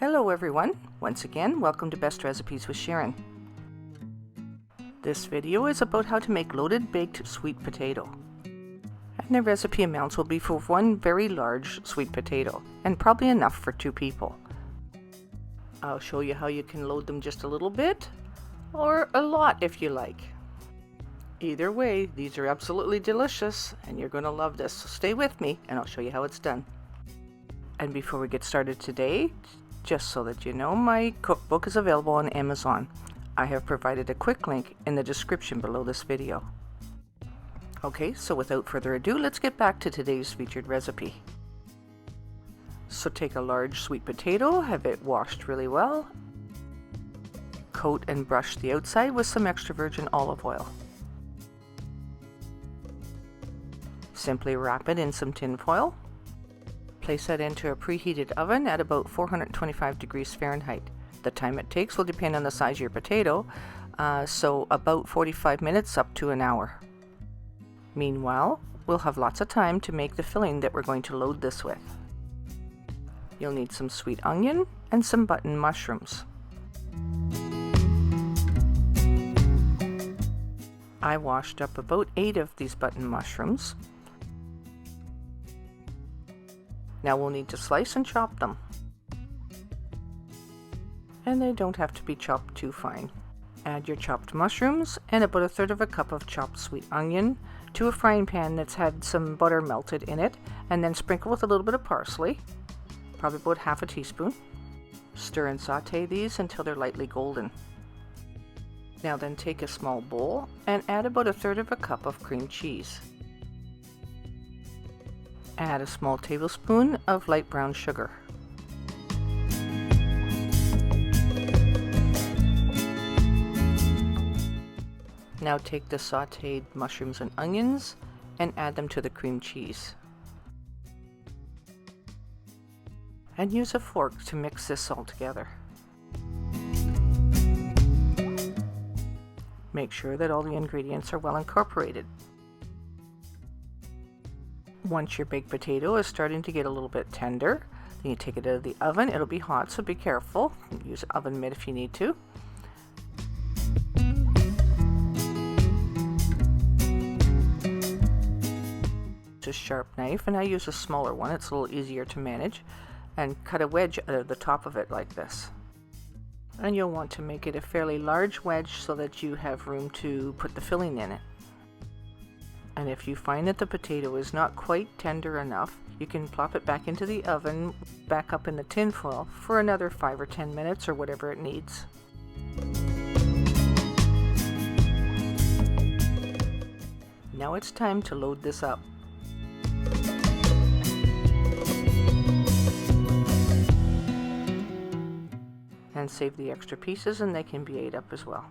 Hello everyone, once again welcome to Best Recipes with Sharon. This video is about how to make loaded baked sweet potato. And the recipe amounts will be for one very large sweet potato, and probably enough for 2 people. I'll show you how you can load them just a little bit, or a lot if you like. Either way, these are absolutely delicious, and you're going to love this, so stay with me and I'll show you how it's done. And before we get started today, just so that you know, my cookbook is available on Amazon. I have provided a quick link in the description below this video. Okay, so without further ado, let's get back to today's featured recipe. So take a large sweet potato, have it washed really well, coat and brush the outside with some extra virgin olive oil. Simply wrap it in some tin foil. Place that into a preheated oven at about 425 degrees Fahrenheit. The time it takes will depend on the size of your potato, so about 45 minutes up to an hour. Meanwhile, we'll have lots of time to make the filling that we're going to load this with. You'll need some sweet onion and some button mushrooms. I washed up about 8 of these button mushrooms. Now we'll need to slice and chop them. And they don't have to be chopped too fine. Add your chopped mushrooms and about 1/3 cup of chopped sweet onion to a frying pan that's had some butter melted in it, and then sprinkle with a little bit of parsley, probably about 1/2 teaspoon. Stir and saute these until they're lightly golden. Now then take a small bowl and add about 1/3 cup of cream cheese. Add a small tablespoon of light brown sugar. Now take the sauteed mushrooms and onions and add them to the cream cheese. And use a fork to mix this all together. Make sure that all the ingredients are well incorporated. Once your baked potato is starting to get a little bit tender, then you take it out of the oven. It'll be hot, so be careful. Use an oven mitt if you need to. Use a sharp knife, and I use a smaller one. It's a little easier to manage. And cut a wedge out of the top of it like this. And you'll want to make it a fairly large wedge so that you have room to put the filling in it. And if you find that the potato is not quite tender enough, you can plop it back into the oven, back up in the tin foil for another 5 or 10 minutes or whatever it needs. Now it's time to load this up. And save the extra pieces, and they can be ate up as well.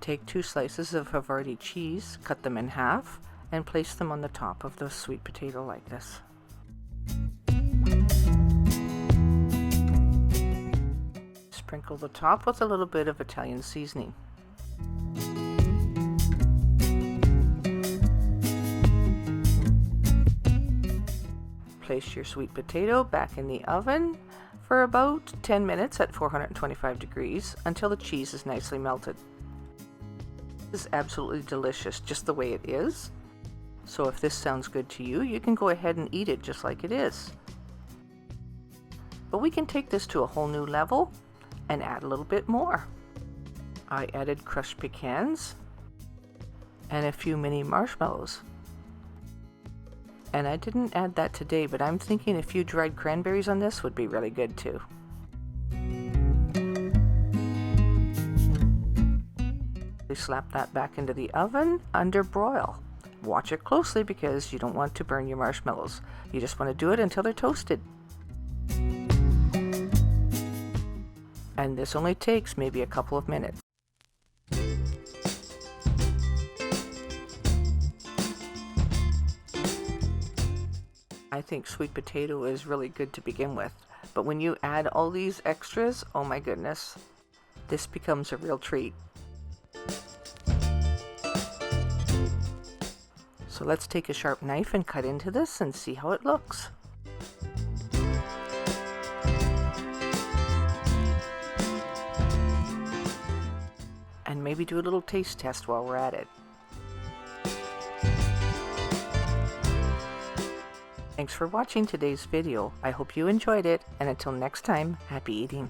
Take 2 slices of Havarti cheese, cut them in half, and place them on the top of the sweet potato like this. Sprinkle the top with a little bit of Italian seasoning. Place your sweet potato back in the oven for about 10 minutes at 425 degrees until the cheese is nicely melted. This is absolutely delicious just the way it is. So if this sounds good to you, you can go ahead and eat it just like it is. But we can take this to a whole new level and add a little bit more. I added crushed pecans and a few mini marshmallows. And I didn't add that today, but I'm thinking a few dried cranberries on this would be really good too. Slap that back into the oven under broil. Watch it closely because you don't want to burn your marshmallows. You just want to do it until they're toasted. And this only takes maybe a couple of minutes. I think sweet potato is really good to begin with, but when you add all these extras, oh my goodness, this becomes a real treat. So let's take a sharp knife and cut into this and see how it looks. And maybe do a little taste test while we're at it. Thanks for watching today's video. I hope you enjoyed it, and until next time, happy eating.